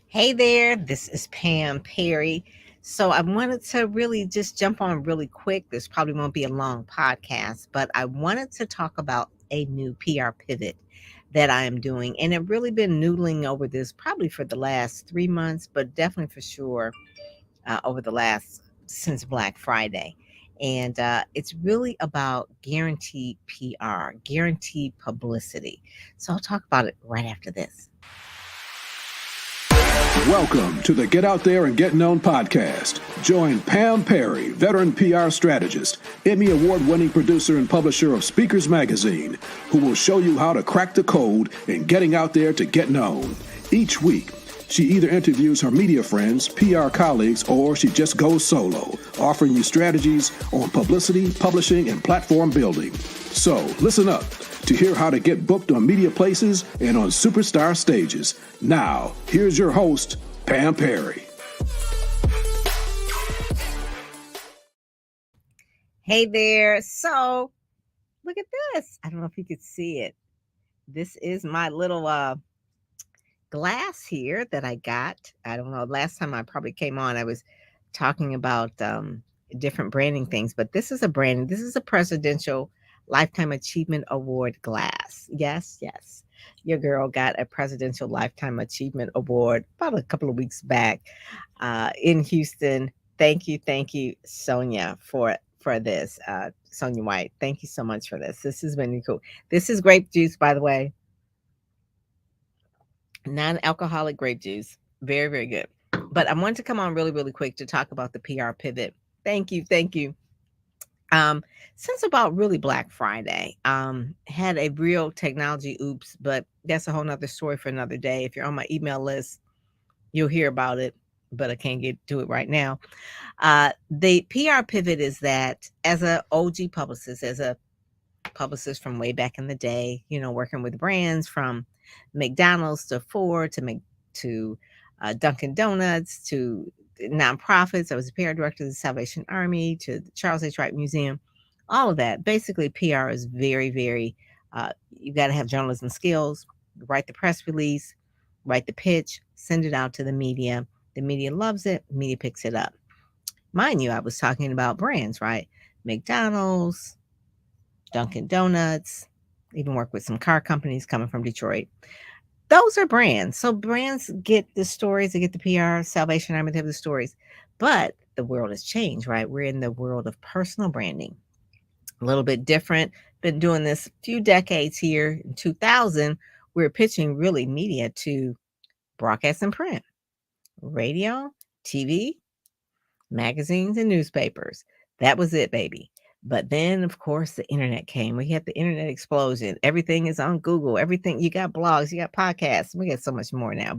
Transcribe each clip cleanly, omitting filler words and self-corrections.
Hey there, this is Pam Perry. So I wanted to really just jump on really quick. This probably won't be a long podcast, but I wanted to talk about a new PR pivot that I am doing. And I've really been noodling over this probably for the last 3 months, but definitely for sure over the last since Black Friday. And it's really about guaranteed PR, guaranteed publicity. So I'll talk about it right after this. Welcome to the Get Out There and Get Known podcast. Join Pam Perry, veteran PR strategist, Emmy award-winning producer and publisher of Speakers Magazine, who will show you how to crack the code in getting out there to get known. Each week, she either interviews her media friends, PR colleagues, or she just goes solo, offering you strategies on publicity, publishing, and platform building. So, listen up to hear how to get booked on media places and on superstar stages. Now, here's your host, Pam Perry. Hey there. So, look at this. I don't know if you could see it. This is my little glass here that I got. I don't know. Last time I probably came on, I was talking about different branding things, but this is a Presidential Lifetime Achievement Award glass. Yes, yes. Your girl got a Presidential Lifetime Achievement Award about a couple of weeks back in Houston. Thank you, Sonia, for this. Sonia White, thank you so much for this. This has been really cool. This is grape juice, by the way, non-alcoholic grape juice. Very, very good. But I wanted to come on really, really quick to talk about the PR pivot. Thank you. Thank you. Since about really Black Friday, had a real technology oops, but that's a whole nother story for another day. If you're on my email list, you'll hear about it, but I can't get to it right now. The PR pivot is that as a OG publicist, as a publicist from way back in the day, working with brands from McDonald's to Ford to Dunkin' Donuts to nonprofits. I was a PR director of the Salvation Army to the Charles H. Wright Museum. All of that. Basically, PR is very, very. You got to have journalism skills. Write the press release, write the pitch, send it out to the media. The media loves it. Media picks it up. Mind you, I was talking about brands, right? McDonald's, Dunkin' Donuts, even work with some car companies coming from Detroit. Those are brands. So brands get the stories, they get the PR, Salvation Army, they have the stories. But the world has changed, right? We're in the world of personal branding. A little bit different. Been doing this a few decades here. In 2000, we were pitching really media to broadcast and print, radio, TV, magazines, and newspapers. That was it, baby. But then, of course, the internet came. We had the internet explosion. Everything is on Google. Everything, you got blogs, you got podcasts. We got so much more now.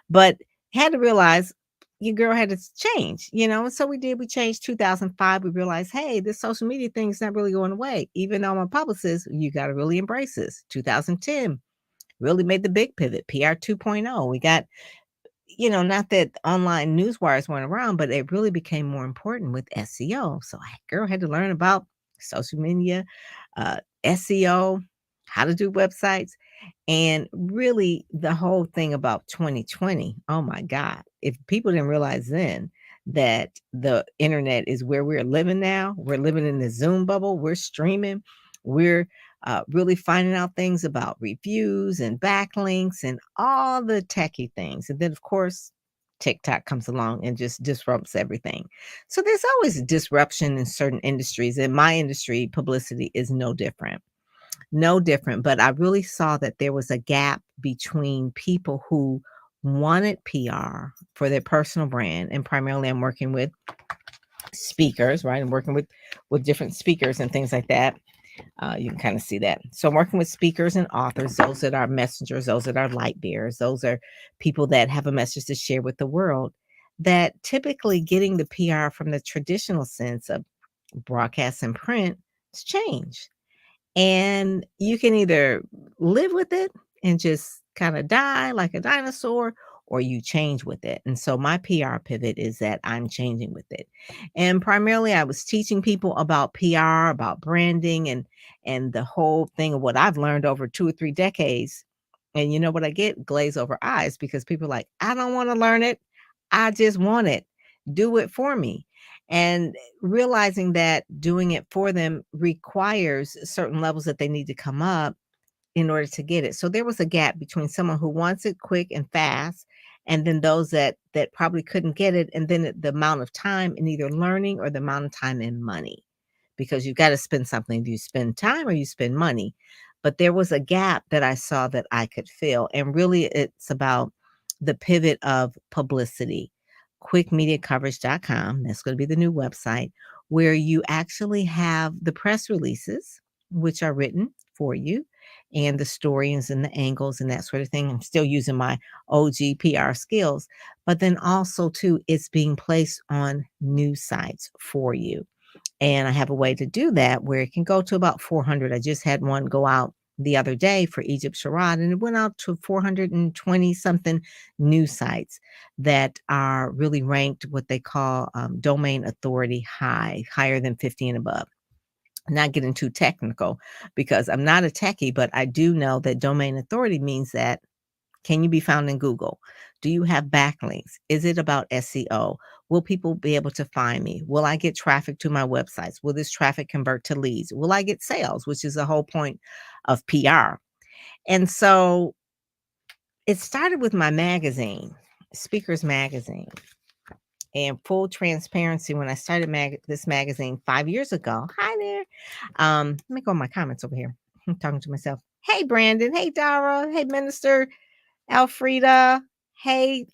But had to realize your girl had to change, And so we did. We changed 2005. We realized, hey, this social media thing is not really going away. Even though I'm a publicist, you got to really embrace this. 2010 really made the big pivot. PR 2.0. We got not that online news wires weren't around, but it really became more important with SEO. So girl had to learn about social media, SEO, how to do websites, and really the whole thing about 2020. Oh my God. If people didn't realize then that the internet is where we're living now, we're living in the Zoom bubble, we're streaming, we're really finding out things about reviews and backlinks and all the techie things. And then, of course, TikTok comes along and just disrupts everything. So there's always disruption in certain industries. In my industry, publicity is no different. No different. But I really saw that there was a gap between people who wanted PR for their personal brand. And primarily I'm working with speakers, right? I'm working with different speakers and things like that. You can kind of see that. So I'm working with speakers and authors, those that are messengers, those that are light bearers, those are people that have a message to share with the world, that typically getting the PR from the traditional sense of broadcast and print has changed. And you can either live with it and just kind of die like a dinosaur, or you change with it. And so my PR pivot is that I'm changing with it. And primarily I was teaching people about PR, about branding and the whole thing of what I've learned over 2 or 3 decades And you know what I get? Glaze over eyes, because people are like, I don't want to learn it. I just want it. Do it for me. And realizing that doing it for them requires certain levels that they need to come up in order to get it. So there was a gap between someone who wants it quick and fast, and then those that probably couldn't get it, and then the amount of time in either learning or the amount of time and money, because you've got to spend something. Do you spend time or you spend money? But there was a gap that I saw that I could fill, and really it's about the pivot of publicity. Quickmediacoverage.com, that's going to be the new website, where you actually have the press releases, which are written for you, and the stories and the angles and that sort of thing. I'm still using my OG PR skills, but then also too, it's being placed on news sites for you. And I have a way to do that where it can go to about 400. I just had one go out the other day for Egypt Sherrod, and it went out to 420 something news sites that are really ranked what they call domain authority high, higher than 50 and above. Not getting too technical because I'm not a techie, but I do know that domain authority means that, can you be found in Google? Do you have backlinks? Is it about SEO? Will people be able to find me? Will I get traffic to my websites? Will this traffic convert to leads? Will I get sales, which is the whole point of PR? And so it started with my magazine, Speakers Magazine. And full transparency, when I started this magazine 5 years ago, hi there. Let me go in my comments over here. I'm talking to myself. Hey, Brandon. Hey, Dara. Hey, Minister Alfreda. Hey,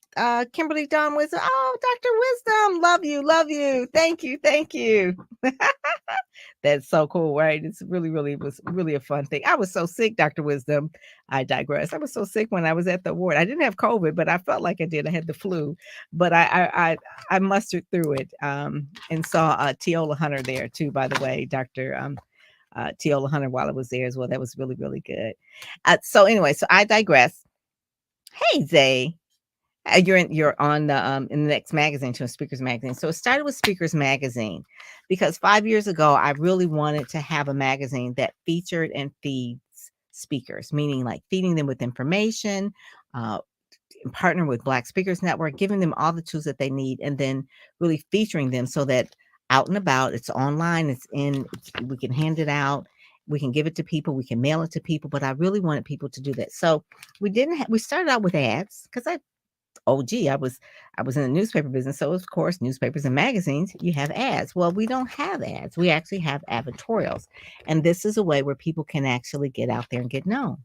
Kimberly Dawn Wisdom. Oh, Dr. Wisdom. Love you. Love you. Thank you. Thank you. That's so cool, right? It's was really a fun thing. I was so sick, Dr. Wisdom. I digress. I was so sick when I was at the award. I didn't have COVID, but I felt like I did. I had the flu, but I mustered through it, and saw Teola Hunter there too, by the way, Dr. Teola Hunter, while I was there as well. That was really, really good. So anyway, so I digress. Hey, Zay. You're on the in the next magazine, to a Speakers Magazine. So it started with Speakers Magazine because 5 years ago I really wanted to have a magazine that featured and feeds speakers, meaning like feeding them with information, partner with Black Speakers Network, giving them all the tools that they need, and then really featuring them so that out and about, it's online, we can hand it out. We can give it to people. We can mail it to people. But I really wanted people to do that. So we started out with ads because I was in the newspaper business. So of course, newspapers and magazines, you have ads. Well, we don't have ads. We actually have advertorials. And this is a way where people can actually get out there and get known.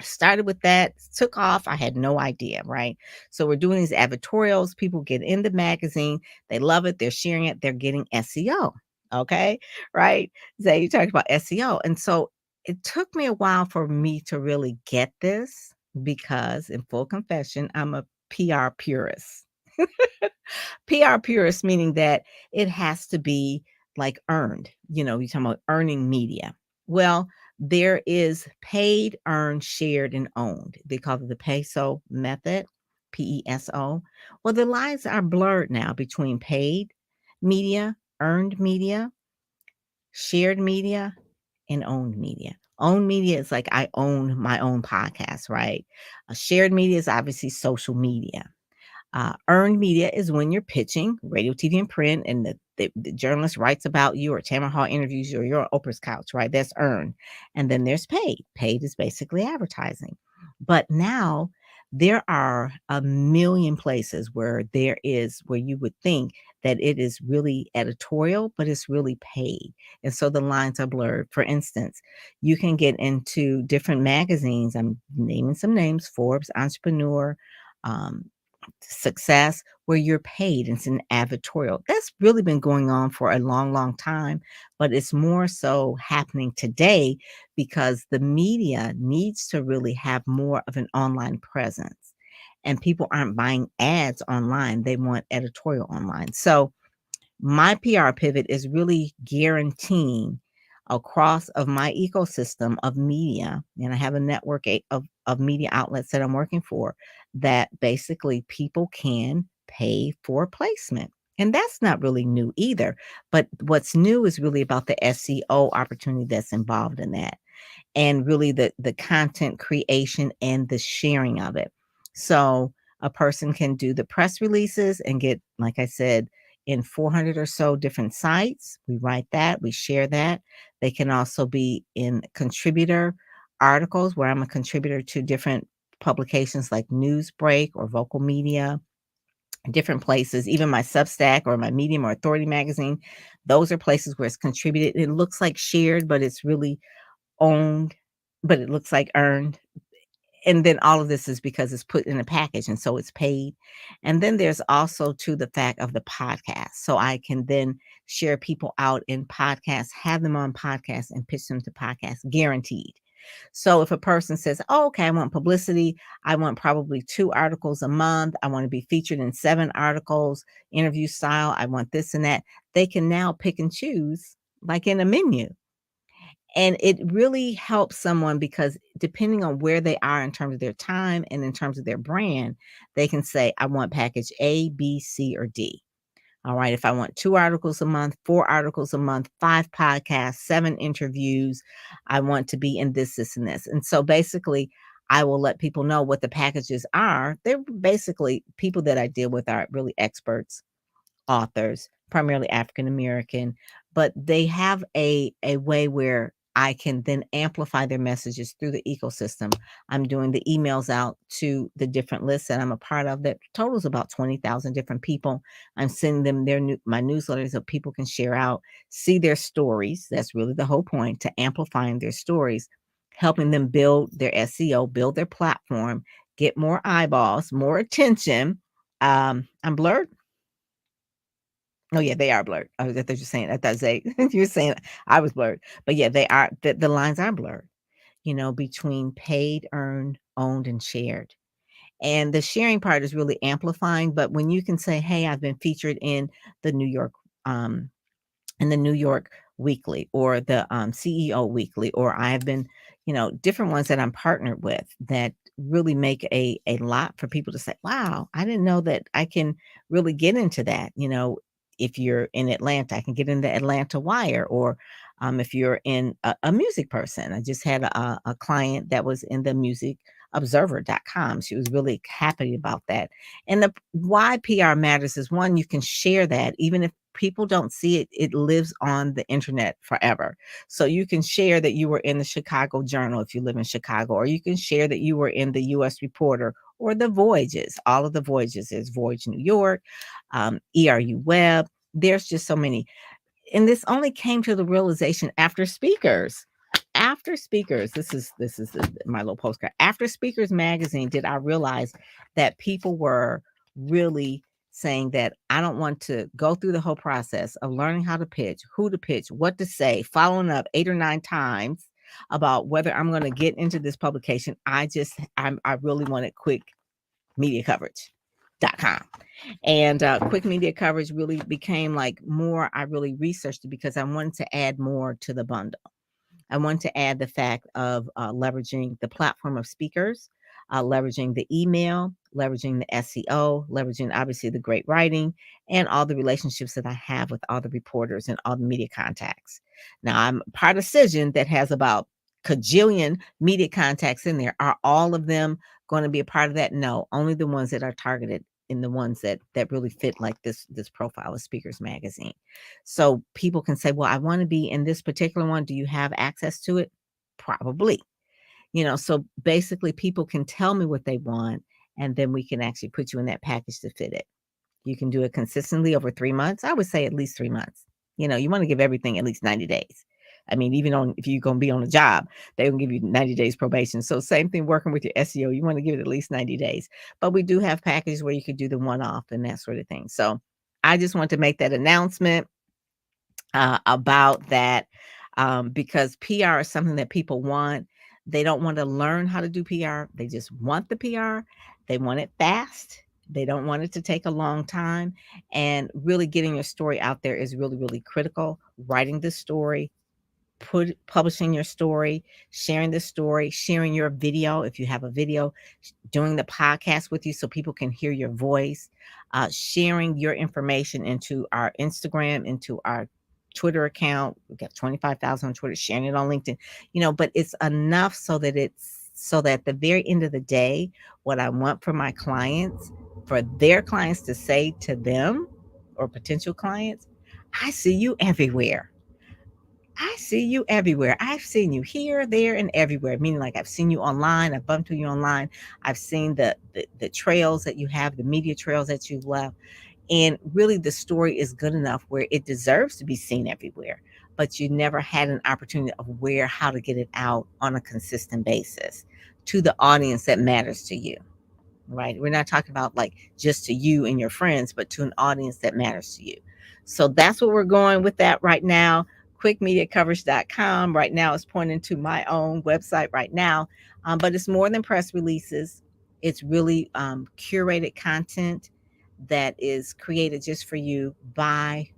Started with that, took off. I had no idea, right? So we're doing these advertorials. People get in the magazine. They love it. They're sharing it. They're getting SEO. Okay. Right. Zay, you talked about SEO. And so it took me a while for me to really get this because, in full confession, I'm a PR purist. PR purist, meaning that it has to be like earned. You're talking about earning media. Well, there is paid, earned, shared, and owned. They call it the PESO method, PESO. Well, the lines are blurred now between paid media, earned media, shared media, and owned media. Owned media is like I own my own podcast, right? Shared media is obviously social media. Earned media is when you're pitching radio, TV, and print, and the journalist writes about you, or Tamara Hall interviews you, or you're on Oprah's couch, right? That's earned. And then there's paid. Paid is basically advertising. But now there are a million places where you would think that it is really editorial, but it's really paid. And so the lines are blurred. For instance, you can get into different magazines. I'm naming some names: Forbes, Entrepreneur, Success, where you're paid. It's an advertorial. That's really been going on for a long, long time, but it's more so happening today because the media needs to really have more of an online presence, and people aren't buying ads online. They want editorial online. So my PR pivot is really guaranteeing across of my ecosystem of media, and I have a network of media outlets that I'm working for, that basically people can pay for placement. And that's not really new either. But what's new is really about the SEO opportunity that's involved in that. and really the content creation and the sharing of it. So a person can do the press releases and get, like I said, in 400 or so different sites. We write that, we share that. They can also be in contributor articles where I'm a contributor to different publications like Newsbreak or Vocal Media, different places, even my Substack or my Medium or Authority magazine. Those are places where it's contributed. It looks like shared, but it's really owned, but it looks like earned. And then all of this is because it's put in a package and so it's paid. And then there's also to the fact of the podcast. So I can then share people out in podcasts, have them on podcasts and pitch them to podcasts guaranteed. So if a person says, oh, okay, I want publicity, I want probably 2 articles a month, I want to be featured in 7 articles, interview style, I want this and that, they can now pick and choose like in a menu. And it really helps someone because depending on where they are in terms of their time and in terms of their brand, they can say, I want package A, B, C, or D. All right. If I want 2 articles a month, 4 articles a month, 5 podcasts, 7 interviews, I want to be in this, and this. And so basically, I will let people know what the packages are. They're basically people that I deal with are really experts, authors, primarily African American, but they have a way where I can then amplify their messages through the ecosystem. I'm doing the emails out to the different lists that I'm a part of that totals about 20,000 different people. I'm sending them my newsletters so people can share out, see their stories. That's really the whole point, to amplifying their stories, helping them build their SEO, build their platform, get more eyeballs, more attention. I'm blurred. Oh, yeah, they are blurred. I thought you were saying I thought Zay you were saying I was blurred. But yeah, they are the lines are blurred, between paid, earned, owned, and shared. And the sharing part is really amplifying, but when you can say, "Hey, I've been featured the New York, um, in the New York Weekly or the CEO Weekly, or I've been, different ones that I'm partnered with that really make a lot for people to say, wow, I didn't know that I can really get into that. If you're in Atlanta, I can get in the Atlanta Wire, or if you're in a music person. I just had a client that was in the music observer.com. She was really happy about that. And the why PR matters is, one, you can share that even if people don't see it, it lives on the internet forever. So you can share that you were in the Chicago Journal if you live in Chicago, or you can share that you were in the US Reporter or the Voyages. All of the Voyages. There's Voyage New York, ERU Web. There's just so many. And this only came to the realization after Speakers. After Speakers, this is my little postcard. After Speakers magazine, did I realize that people were really saying that I don't want to go through the whole process of learning how to pitch, who to pitch, what to say, following up 8 or 9 times about whether I'm going to get into this publication. I really wanted quick media coverage.com. And quick media coverage really became like more. I really researched it because I wanted to add more to the bundle. I want to add the fact of leveraging the platform of Speakers, leveraging the email, leveraging the SEO, leveraging obviously the great writing, and all the relationships that I have with all the reporters and all the media contacts. Now, I'm part of Cision that has about cajillion media contacts in there. Are all of them going to be a part of that? No, only the ones that are targeted and the ones that really fit like this profile of Speakers Magazine. So people can say, well, I want to be in this particular one. Do you have access to it? Probably. So basically people can tell me what they want, and then we can actually put you in that package to fit it. You can do it consistently over 3 months. I would say at least 3 months. You want to give everything at least 90 days. I mean, even if you're going to be on a job, they will give you 90 days probation. So same thing working with your SEO. You want to give it at least 90 days. But we do have packages where you could do the one-off and that sort of thing. So I just want to make that announcement about that, because PR is something that people want. They don't want to learn how to do PR. They just want the PR. They want it fast. They don't want it to take a long time. And really getting your story out there is really, really critical. Writing the story, publishing your story, sharing the story, sharing your video if you have a video, doing the podcast with you so people can hear your voice, sharing your information into our Instagram, into our Twitter account. We got 25,000 on Twitter, sharing it on LinkedIn, but it's enough so that at the very end of the day, what I want for my clients, for their clients to say to them or potential clients, I see you everywhere. I see you everywhere. I've seen you here, there, and everywhere. Meaning, like I've seen you online. I've bumped into you online. I've seen the trails that you have, the media trails that you've left, and really, the story is good enough where it deserves to be seen everywhere. But you never had an opportunity of how to get it out on a consistent basis to the audience that matters to you. Right? We're not talking about like just to you and your friends, but to an audience that matters to you. So that's what we're going with that right now. QuickMediaCoverage.com. Right now, it's pointing to my own website right now, but it's more than press releases. It's really curated content that is created just for you by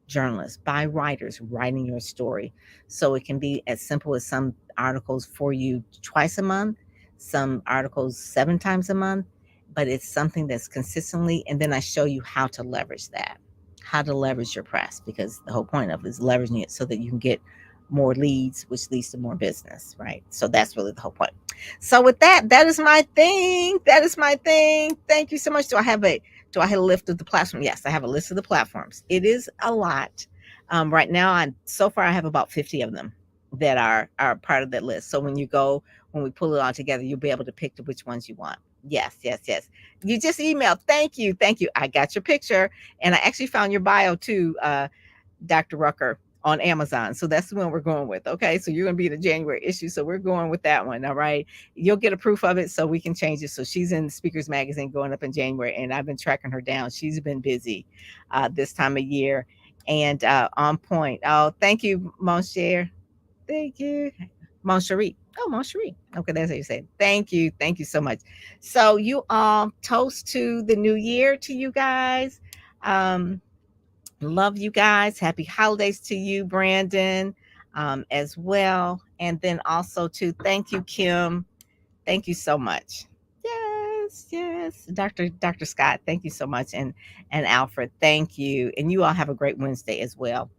journalists, by writers writing your story. So it can be as simple as some articles for you twice a month, some articles 7 times a month, but it's something that's consistently, and then I show you how to leverage that, how to leverage your press, because the whole point of it is leveraging it so that you can get more leads, which leads to more business, right? So that's really the whole point. So with that is my thing. That is my thing. Thank you so much. Do I have a list of the platform? Yes, I have a list of the platforms. It is a lot. Right now, so far I have about 50 of them that are part of that list. So when we pull it all together, you'll be able to pick which ones you want. Yes. You just emailed. Thank you. I got your picture, and I actually found your bio too, Dr. Rucker, on Amazon. So that's the one we're going with. Okay. So you're going to be the January issue. So we're going with that one. All right. You'll get a proof of it so we can change it. So she's in Speakers Magazine going up in January, and I've been tracking her down. She's been busy this time of year and on point. Oh, thank you, Moncher. Thank you. Moncherie. Oh, Moncherie. Okay, that's how you say it. Thank you. Thank you so much. So you all, toast to the new year to you guys. Love you guys. Happy holidays to you, Brandon, as well. And then also to thank you, Kim. Thank you so much. Yes. Dr. Scott, thank you so much. And Alfred, thank you. And you all have a great Wednesday as well.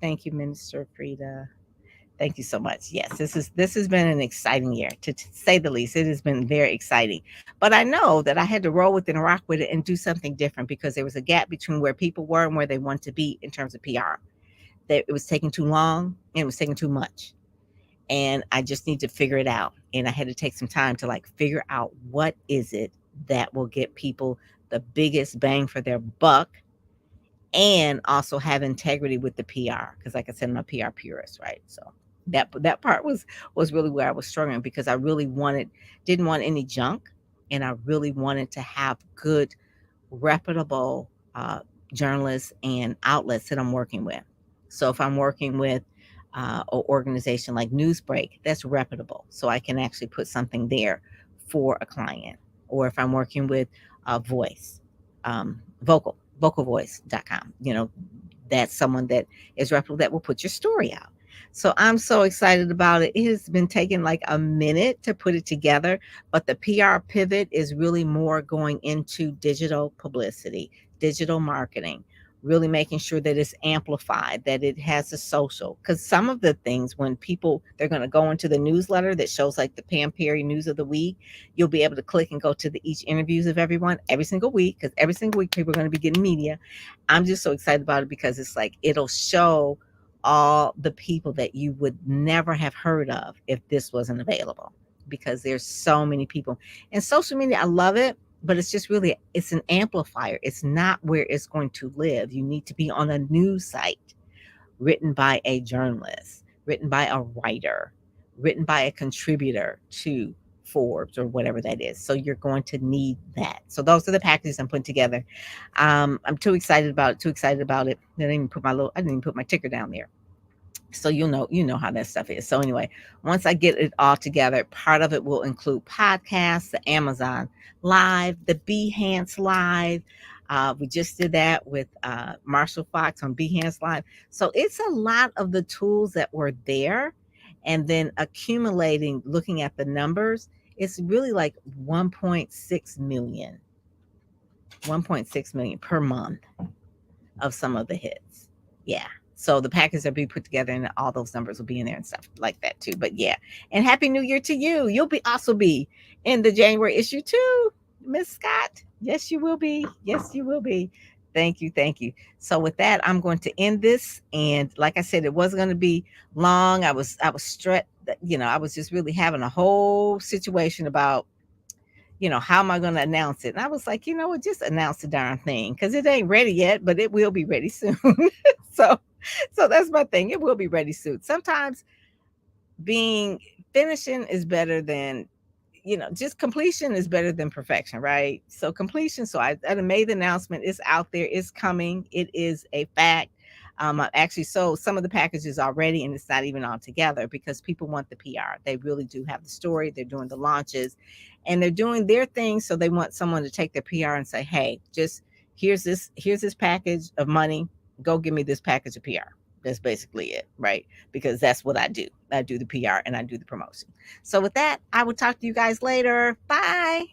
Thank you, Minister Frida. Thank you so much. Yes, this has been an exciting year, to say the least. It has been very exciting. But I know that I had to roll with it and rock with it and do something different, because there was a gap between where people were and where they want to be in terms of PR. That it was taking too long and it was taking too much. And I just need to figure it out. And I had to take some time to figure out what is it that will get people the biggest bang for their buck, and also have integrity with the PR. Because like I said, I'm a PR purist, right? So that part was really where I was struggling, because I really didn't want any junk, and I really wanted to have good, reputable journalists and outlets that I'm working with. So if I'm working with an organization like Newsbreak, that's reputable, so I can actually put something there for a client. Or if I'm working with Voice, vocalvoice.com, that's someone that is reputable that will put your story out. So I'm so excited about it. It has been taking a minute to put it together, but the PR pivot is really more going into digital publicity, digital marketing, really making sure that it's amplified, that it has a social. Because some of the things, when they're going to go into the newsletter that shows the Pam Perry News of the Week, you'll be able to click and go to each interviews of everyone every single week, because every single week people are going to be getting media. I'm just so excited about it, because it's it'll show all the people that you would never have heard of if this wasn't available, because there's so many people. And social media, I love it, but it's just really, it's an amplifier. It's not where it's going to live. You need to be on a news site written by a journalist, written by a writer, written by a contributor to Forbes or whatever that is. So you're going to need that. So those are the packages I'm putting together. I'm too excited about it. I didn't even put my ticker down there. So you know how that stuff is. So anyway, once I get it all together, part of it will include podcasts, the Amazon Live, the Behance Live. We just did that with Marshall Fox on Behance Live. So it's a lot of the tools that were there, and then accumulating, looking at the numbers, it's really 1.6 million per month of some of the hits. Yeah. So the package will be put together and all those numbers will be in there and stuff like that too. But yeah, and Happy New Year to you. You'll be also be in the January issue too, Miss Scott. Yes, you will be. Yes, you will be. Thank you. Thank you. So with that, I'm going to end this. And like I said, it wasn't going to be long. I was stressed, I was just really having a whole situation about, how am I going to announce it? And I was like, just announce the darn thing because it ain't ready yet, but it will be ready soon. so that's my thing. It will be ready soon. Sometimes finishing is better than, just completion is better than perfection, right? So completion. So I made the announcement. It's out there. It's coming. It is a fact. I actually sold some of the packages already, and it's not even all together because people want the PR. They really do have the story. They're doing the launches, and they're doing their thing. So they want someone to take their PR and say, "Hey, just here's this package of money. Go give me this package of PR." That's basically it, right? Because that's what I do. I do the PR and I do the promotion. So with that, I will talk to you guys later. Bye.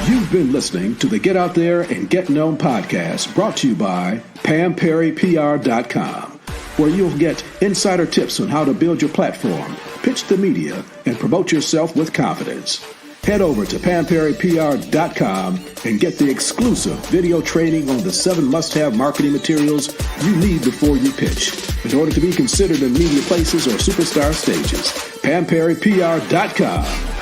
You've been listening to the Get Out There and Get Known podcast, brought to you by PamPerryPR.com, where you'll get insider tips on how to build your platform, pitch the media, and promote yourself with confidence. Head over to PamPerryPR.com and get the exclusive video training on the 7 must-have marketing materials you need before you pitch in order to be considered in media places or superstar stages. PamPerryPR.com.